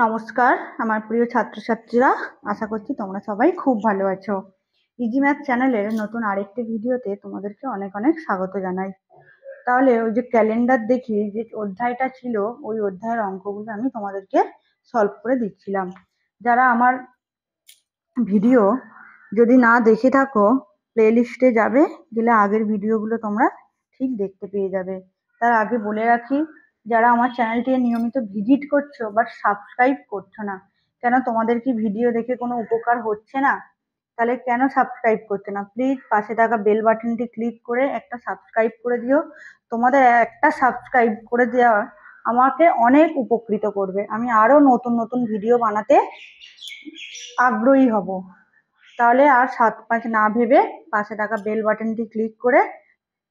নমস্কার আমার প্রিয় ছাত্রছাত্রীরা, আশা করছি তোমরা সবাই খুব ভালো আছো। ইজি ম্যাথ চ্যানেলের নতুন আরেকটি ভিডিওতে তোমাদেরকে অনেক অনেক স্বাগত জানাই। তাহলে ওই যে ক্যালেন্ডার দেখি যে অধ্যায়টা ছিল, ওই অধ্যায়ের অঙ্কগুলো আমি তোমাদেরকে সলভ করে দিচ্ছিলাম। যারা আমার ভিডিও যদি না দেখে থাকো, প্লেলিস্টে যাবে, গেলে আগের ভিডিওগুলো তোমরা ঠিক দেখতে পেয়ে যাবে। তার আগে বলে রাখি, যারা আমার চ্যানেলটি নিয়মিত ভিজিট করছো বাট সাবস্ক্রাইব করছো না, কেন তোমাদের কি ভিডিও দেখে কোনো উপকার হচ্ছে না? তাহলে কেন সাবস্ক্রাইব করছো না? প্লিজ পাশে থাকা বেল বাটনটি ক্লিক করে একটা সাবস্ক্রাইব করে দিও। তোমাদের একটা সাবস্ক্রাইব করে দেওয়া আমাকে অনেক উপকৃত করবে, আমি আরো নতুন নতুন ভিডিও বানাতে আগ্রহী হব। তাহলে আর 7-5 না ভেবে পাশে থাকা বেল বাটনটি ক্লিক করে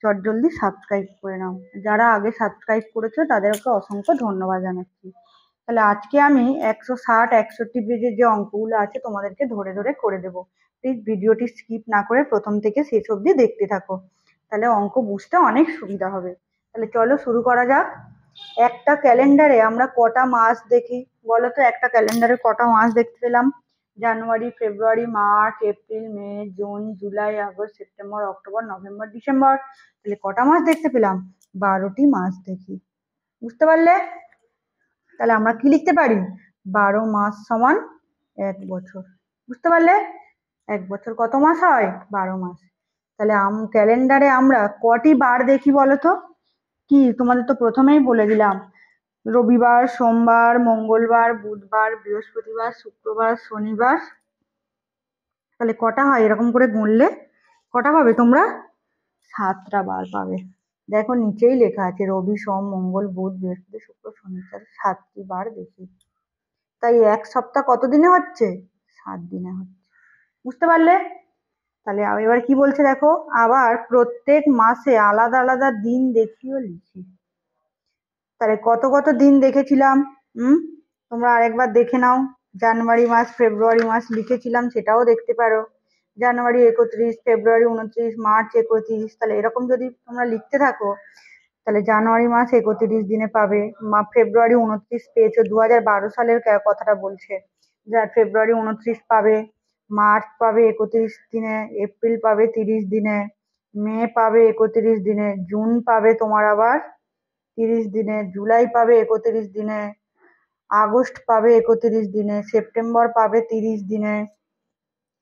চটজলদি সাবস্ক্রাইব করে নাও। যারা আগে সাবস্ক্রাইব করেছো তাদেরকে অসংখ্য ধন্যবাদ জানাচ্ছি। তাহলে আজকে আমি 160-61 পেজের যে অঙ্কগুলো আছে তোমাদেরকে ধরে ধরে করে দেবো। প্লিজ ভিডিওটি স্কিপ না করে প্রথম থেকে শেষ অবধি দেখতে থাকো, তাহলে অঙ্ক বুঝতে অনেক সুবিধা হবে। তাহলে চলো শুরু করা যাক। একটা ক্যালেন্ডারে আমরা কটা মাস দেখি বলো তো? একটা ক্যালেন্ডারে কটা মাস দেখতে পেলাম? January, February, March, April, May, June, July, August, September, October, November, December. তাহলে কটা মাস দেখতে পেলাম? 12টি মাস দেখি। বুঝতে পারলে? তাহলে আমরা কি লিখতে পারি? 12 মাস সমান 1 বছর। বুঝতে পারলে? 1 বছর কত মাস হয়? 12 মাস। তাহলে ক্যালেন্ডারে আমরা কটি বার দেখি বলো তো? কি তোমাদের তো প্রথমেই বলে দিলাম, রবিবার, সোমবার, মঙ্গলবার, বুধবার, বৃহস্পতিবার, শুক্রবার, শনিবার। তাহলে কটা হয় এরকম করে গুনলে? কটা পাবে তোমরা? 7টা বার পাবে। দেখো নিচেই লেখা আছে রবি, সোম, মঙ্গল, বুধ, বৃহস্পতি, শুক্র, শনি, 7টি বার দেখি। তাই এক সপ্তাহ কত দিনে হচ্ছে? 7 দিনে হচ্ছে। বুঝতে পারলে? তাহলে এবার কি বলছে দেখো, আবার প্রত্যেক মাসে আলাদা আলাদা দিন দেখিও লিখি। তাহলে কত কত দিন দেখেছিলাম? তোমরা আরেকবার দেখে নাও। জানুয়ারি মাস, ফেব্রুয়ারি মাস লিখেছিলাম, সেটাও দেখতে পারো। জানুয়ারি 31, ফেব্রুয়ারি 29, মার্চ 31। তাহলে এরকম যদি তোমরা লিখতে থাকো, তাহলে জানুয়ারি মাস 31 দিনে পাবে। ফেব্রুয়ারি 29 পেয়েছো, 2012 সালের কথাটা বলছে। ফেব্রুয়ারি 29 পাবে, মার্চ পাবে 31 দিনে, এপ্রিল পাবে 30 দিনে, মে পাবে 31 দিনে, জুন পাবে তোমার আবার 30 দিনে, জুলাই পাবে 31 দিনে, আগস্ট পাবে 31 দিনে, সেপ্টেম্বর পাবে 30 দিনে,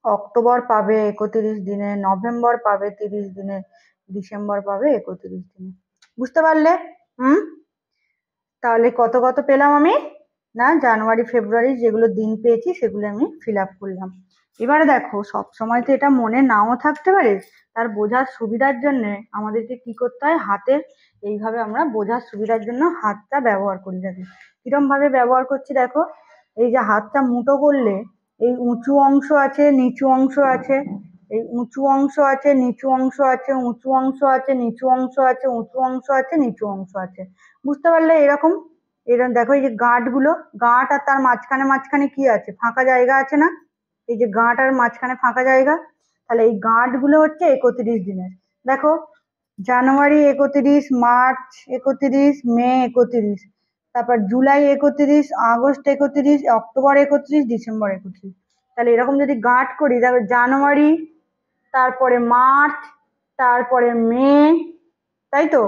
অক্টোবর পাবে 31 দিনে, নভেম্বর পাবে 30 দিনে, ডিসেম্বর পাবে 31 দিনে। বুঝতে পারলে? তাহলে কত কত পেলাম আমি? না, জানুয়ারি ফেব্রুয়ারি যেগুলো দিন পেয়েছি সেগুলো আমি ফিল আপ করলাম। এবারে দেখো, সব সময় তো এটা মনে নাও থাকতে পারে। তার বোঝার সুবিধার জন্য আমাদেরকে কি করতে হয়? হাতের এইভাবে আমরা বোঝার সুবিধার জন্য হাতটা ব্যবহার করি। দেখো কিরম ভাবে ব্যবহার করছি, দেখো। এই যে হাতটা মুঠো করলে এই উঁচু অংশ আছে, নিচু অংশ আছে, এই উঁচু অংশ আছে, নিচু অংশ আছে, উঁচু অংশ আছে, নিচু অংশ আছে, উঁচু অংশ আছে, নিচু অংশ আছে। বুঝতে পারলে? এরকম এরকম দেখো, এই যে গাঁট গুলো, গাঁট আর তার মাঝখানে মাঝখানে কি আছে? ফাঁকা জায়গা আছে না? এই যে গাঁট আর মাঝখানে ফাঁকা জায়গা, তাহলে এই গাঁট গুলো হচ্ছে 31 দিনের। দেখো, জানুয়ারি 31, মার্চ 31, মে 31, তারপর জুলাই 31, আগস্ট 31, অক্টোবর 31, ডিসেম্বর 31। তাহলে এরকম যদি গাঁট করি, দেখো জানুয়ারি, তারপরে মার্চ, তারপরে মে, তাই তো?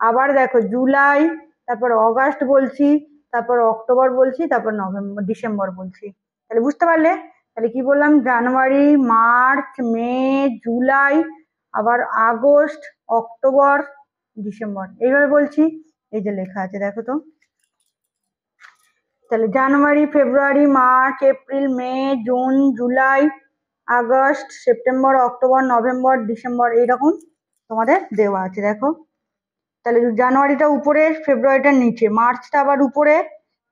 আবার দেখো জুলাই, তারপর অগাস্ট বলছি, তারপর অক্টোবর বলছি, তারপর নভেম্বর, ডিসেম্বর বলছি। তাহলে বুঝতে পারলে? তাহলে কি বললাম? জানুয়ারি, মার্চ, মে, জুলাই, আবার আগস্ট, অক্টোবর, ডিসেম্বর, এইভাবে বলছি। এই যে লেখা আছে দেখো তো। তাহলে January, February, March, April, May, June, July, August, September, October, November, December, এইরকম তোমাদের দেওয়া আছে। দেখো, তাহলে জানুয়ারিটা উপরে, ফেব্রুয়ারিটা নিচে, মার্চটা আবার উপরে,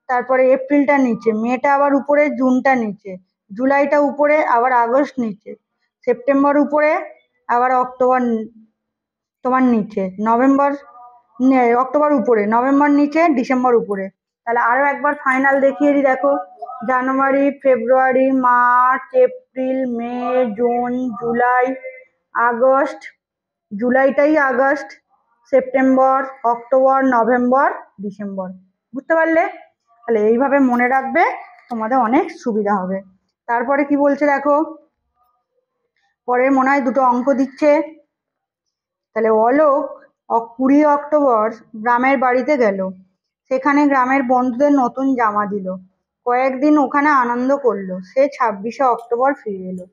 তারপরে এপ্রিলটা নিচে, মেটা আবার উপরে, জুনটা নিচে, জুলাইটা উপরে, আবার আগস্ট নিচে, সেপ্টেম্বর উপরে, আবার অক্টোবর তোমার নিচে, নভেম্বর, অক্টোবর উপরে, নভেম্বর নিচে, ডিসেম্বর উপরে। তাহলে আরো একবার ফাইনাল দেখিয়ে দিই। দেখো, January, February, March, April, May, June, July, August, জুলাইটাই August, September, October, November, December. বুঝতে পারলে? তাহলে এইভাবে মনে রাখবে, তোমাদের অনেক সুবিধা হবে। তারপরে কি বলছে দেখো, পরের মনে হয় দুটো অঙ্ক দিচ্ছে। তাহলে অলোক 20 অক্টোবর গ্রামের বাড়িতে গেল, সেখানে গ্রামের বন্ধুদের নতুন জামা দিল, কয়েকদিন ওখানে আনন্দ করলো, সে 26 অক্টোবর ফিরে এলো।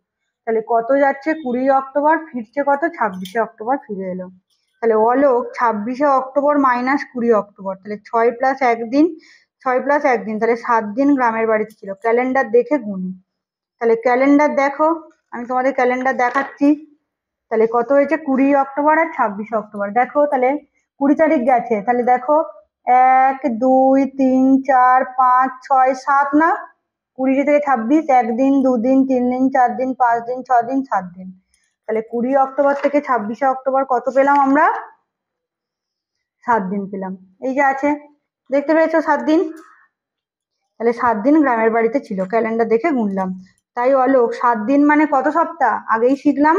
তাহলে কত যাচ্ছে 20 অক্টোবর, ফিরছে কত 26 অক্টোবর ফিরে এলো। তাহলে অলোক 26 অক্টোবর মাইনাস 20 অক্টোবর, তাহলে 6 প্লাস 1 দিন, 6 প্লাস 1 দিন, তাহলে 7 দিন গ্রামের বাড়িতে ছিল। ক্যালেন্ডার দেখে গুনি। তাহলে ক্যালেন্ডার দেখো, আমি তোমাদের ক্যালেন্ডার দেখাচ্ছি। তাহলে কত হয়েছে 20 অক্টোবর আর 26 অক্টোবর। দেখো তাহলে 20 তারিখ গেছে, তাহলে দেখো 1 2 3 4 5 6 7 না, 20 থেকে 26, 1 দিন 2 দিন 3 দিন 4 দিন 5 দিন 6 দিন 7 দিন। তাহলে 20 অক্টোবর থেকে 26 অক্টোবর কত পেলাম আমরা, 7 দিন পেলাম। এই যে আছে, দেখতে পেয়েছো 7 দিন। তাহলে 7 দিন গ্রামের বাড়িতে ছিল, ক্যালেন্ডার দেখে গুনলাম। তাই অলোক 7 দিন মানে কত সপ্তাহ, আগেই শিখলাম।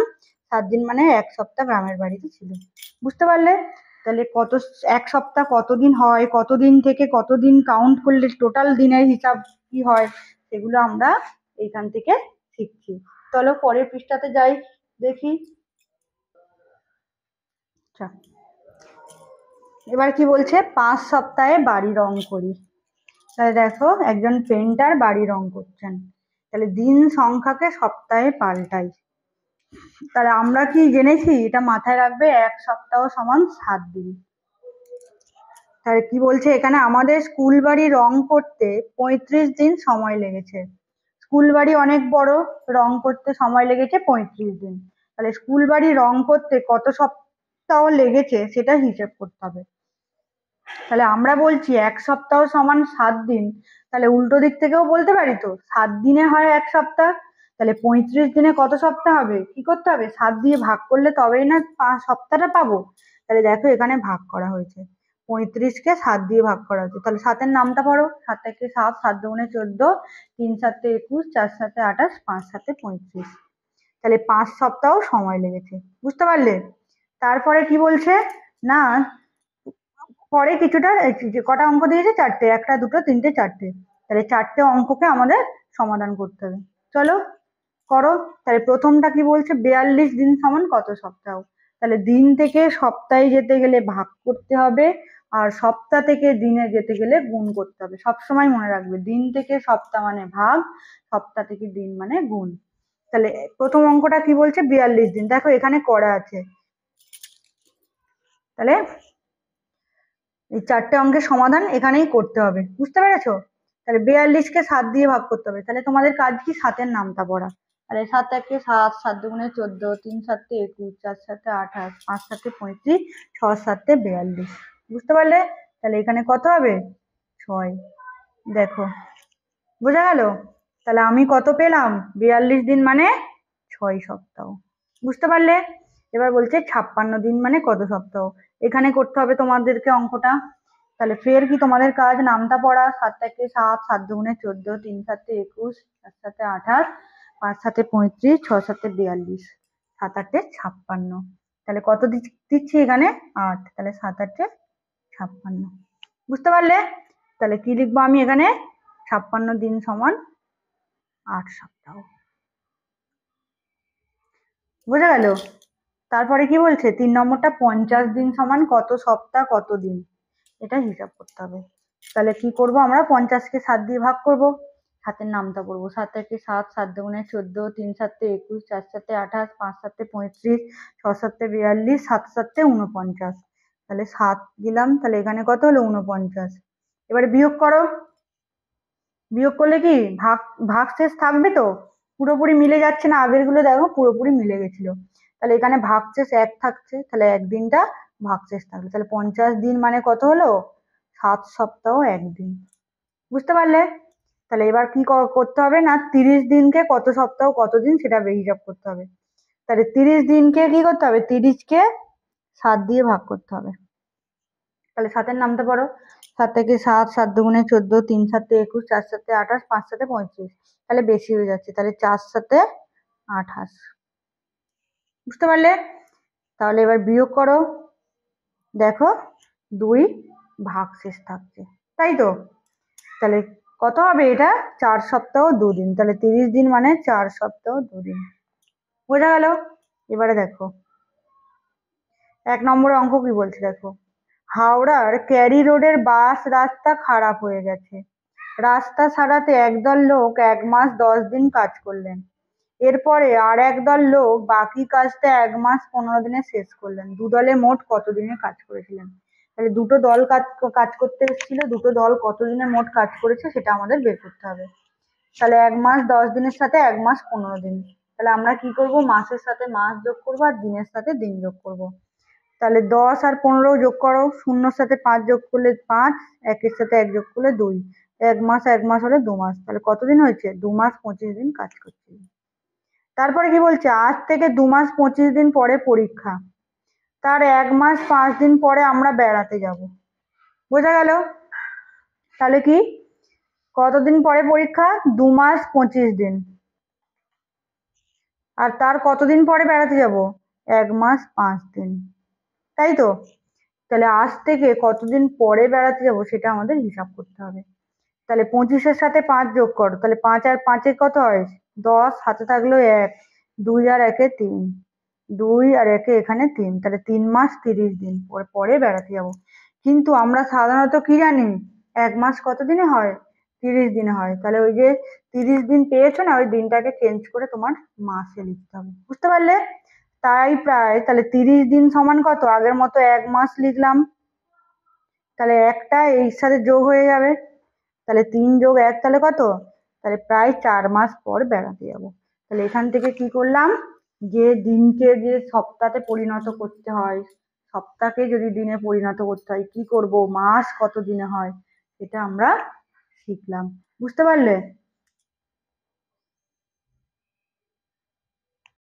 7 দিন মানে 1 সপ্তাহ গ্রামের বাড়িতে ছিল। বুঝতে পারলে? তাহলে কত, 1 সপ্তাহ কতদিন হয়, কতদিন থেকে কতদিন কাউন্ট করলে টোটাল দিনের হিসাব কি হয়, সেগুলো আমরা এইখান থেকে শিখছি। চলো পরের পৃষ্ঠাতে যাই, দেখি। আচ্ছা, এবার কি বলছে, 5 সপ্তাহে বাড়ি রং করি। তাহলে দেখো একজন পেন্টার বাড়ি রং করছেন, তাহলে দিন সংখ্যাকে সপ্তাহে পাল্টাই। তাহলে আমরা কি জেনেছি, এটা মাথায় রাখবে, 1 সপ্তাহ সমান 7 দিন। তাহলে কি বলছে এখানে, আমাদের স্কুল বাড়ি রং করতে 35 দিন সময় লেগেছে। স্কুল বাড়ি অনেক বড়, রং করতে সময় লেগেছে 35 দিন। তাহলে স্কুল বাড়ি রং করতে কত সপ্তাহ লেগেছে সেটা হিসেব করতে হবে। তাহলে আমরা বলছি 1 সপ্তাহ সমান 7 দিন, তাহলে উল্টো দিক থেকেও বলতে পারি তো, 7 দিনে হয় 1 সপ্তাহ। তাহলে 35 দিনে কত সপ্তাহ হবে, কি করতে হবে, 7 দিয়ে ভাগ করলে তবেই না সপ্তাহটা পাবো। তাহলে দেখো এখানে ভাগ করা হয়েছে, 35কে 7 দিয়ে ভাগ করা হয়েছে। তাহলে 7-এর নামটা পড়ো, 7 একে 7, 7 দুগুণে 14, 3 7 21, 4 7 28, 5 7 35। তাহলে 5 সপ্তাহ সময় লেগেছে। বুঝতে পারলে? তারপরে কি বলছে না, পরে কিছুটা কটা অঙ্ক দিয়েছে, 4টে, 1টা 2টো 3টে 4টে। তাহলে 4টে অঙ্ককে আমাদের সমাধান করতে হবে। চলো করো। তাহলে প্রথমটা কি বলছে, 42 দিন সমান কত সপ্তাহ। তাহলে দিন থেকে সপ্তাহে যেতে গেলে ভাগ করতে হবে, আর সপ্তাহ থেকে দিনে যেতে গেলে গুণ করতে হবে। সবসময় মনে রাখবে, দিন থেকে সপ্তাহ মানে ভাগ, সপ্তাহ থেকে দিন মানে গুণ। তাহলে প্রথম অঙ্কটা কি বলছে, 42 দিন, দেখো এখানে করা আছে। তাহলে এই 4টে অঙ্কের সমাধান এখানেই করতে হবে। বুঝতে পেরেছো? তাহলে 42কে 7 দিয়ে ভাগ করতে হবে। তাহলে তোমাদের কাজ কি, 7-এর নামটা পড়া। তাহলে 7 একে 7, 7 দুগুণে 14, 3 7 21, 4 7 28, 5 7 35, 6 7 42। বুঝতে পারলে? তাহলে এখানে কত হবে, 6। দেখো বোঝা গেল? তাহলে আমি কত পেলাম, 42 দিন মানে 6 সপ্তাহ। বুঝতে পারলে? এবার বলছে 56 দিন মানে কত সপ্তাহ, এখানে করতে হবে তোমাদেরকে অঙ্কটা। তাহলে ফের কি তোমাদের কাজ, নামটা পড়া, 7 একে 7, 7 দুগুণে 14, 3 7 21, 4 7 28, 5 7 35, 6 7 42, 7 8 56। তাহলে কত দিচ্ছি এখানে, 8। তাহলে 7 8 56। বুঝতে পারলে? তাহলে কি লিখবো আমি এখানে, 56 দিন সমান 8 সপ্তাহ। বোঝা গেল? তারপরে কি বলছে 3 নম্বরটা, 50 দিন সমান কত সপ্তাহ কত দিন, এটা হিসাব করতে হবে। তাহলে কি করব আমরা, 50কে 7 দিয়ে ভাগ করব, 7-এর নামটা করবো, 7 একে 7, 7 দুগুণে 14, 3 7 21, 4 7 28, 5 7 35, 6 7 42, 7 7 49। তাহলে 7 দিলাম, তাহলে এখানে কত হলো, 49। এবারে বিয়োগ করো। বিয়োগ করলে কি ভাগ, ভাগশেষ থাকবে তো, পুরোপুরি মিলে যাচ্ছে না, আগের গুলো দেখো পুরোপুরি মিলে গেছিল। তাহলে এখানে ভাগশেষ 1 থাকছে, তাহলে 1 দিনটা ভাগশেষ থাকলো। তাহলে 50 দিন মানে কত হলো, 7 সপ্তাহ 1 দিন। বুঝতে পারলে? তাহলে এবার কি করতে হবে না, 30 দিনকে কত সপ্তাহ কত দিন সেটা হিসাব করতে হবে। তাহলে 30 দিনকে কি করতে হবে, 30কে 7 দিয়ে ভাগ করতে হবে। তাহলে 7-এর নামটা পড়ো, 7 একে 7, 7 দুগুণে 14, 3 7 21, 4 7 28, 5 7 35। তাহলে বেশি হয়ে যাচ্ছে, তাহলে 4 7 28। বুঝতে পারলে? তাহলে এবার বিয়োগ করো। দেখো 2 ভাগশেষ থাকছে, তাই তো? তাহলে কত হবে এটা? 4 সপ্তাহ 2 দিন, তাহলে 30 দিন মানে 4 সপ্তাহ 2 দিন। বোঝা গেল? এবারে দেখো 1 নম্বরের অঙ্ক কি বলছে দেখো। হাওড়ার ক্যারি রোডের বাস রাস্তা খারাপ হয়ে গেছে। রাস্তা সারাতে একদল লোক 1 মাস 10 দিন কাজ করলেন। এরপরে আর একদল লোক বাকি কাজটা 1 মাস 15 দিনে শেষ করলেন। দলে মোট কত দিনে কাজ করেছিলেন? তাহলে দুটো দল কাজ করতে এসেছিল, দুটো দল কত দিনে মোট কাজ করেছে সেটা আমাদের বের করতে হবে। তাহলে 1 মাস 10 দিনের সাথে 1 মাস 15 দিন। তাহলে আমরা কি করব, মাসের সাথে মাস যোগ করবো আর দিনের সাথে দিন যোগ করব। তাহলে 10 আর 15 যোগ করো, শূন্যর সাথে 5 যোগ করলে 5, 1-এর সাথে 1 যোগ করলে 2। 1 মাস 1 মাস হলে 2 মাস। তাহলে কতদিন হয়েছে? 2 মাস 25 দিন কাজ করছে। তারপরে কি বলছে, আজ থেকে 2 মাস 25 দিন পরে পরীক্ষা। তার 1 মাস 5 দিন পরে আমরা বেড়াতে যাব। বোঝা গেল? তাহলে কি, কতদিন পরে পরীক্ষা? 2 মাস 25 দিন। আর তার কতদিন পরে বেড়াতে যাব? 1 মাস 5 দিন। তাই তো? তাহলে আজ থেকে কতদিন পরে বেড়াতে যাব সেটা আমাদের হিসাব করতে হবে। তাহলে 25-এর সাথে 5 যোগ করো, তাহলে 5 আর 5-এ কত হয়? 10, হাতে থাকলো 1, 2 আর 1-এ 3, 2 আর 1-এ এখানে 3, তাহলে 3 মাস 30 দিন পরে পরে বেড়াতে যাব। কিন্তু আমরা সাধারণত কি জানি, 1 মাস কত দিনে হয়? 30 দিনে হয়। তাহলে ওই যে 30 দিন পেয়েছো না, ওই দিনটাকে চেঞ্জ করে তোমার মাসে লিখতে হবে। বুঝতে পারলে? তাই প্রায়, তাহলে 30 দিন সমান কত? আগের মতো 1 মাস লিখলাম, তাহলে একটা এর সাথে যোগ হয়ে যাবে, তাহলে 3 যোগ 1 তাহলে কত? তাহলে প্রায় 4 মাস পর বেড়াতে যাব। তাহলে এখান থেকে কি করলাম, যে দিনকে যে সপ্তাহে পরিণত করতে হয়, সপ্তাহকে যদি দিনে পরিণত করতে হয় কি করব, মাস কত দিনে হয় সেটা আমরা শিখলাম। বুঝতে পারলে?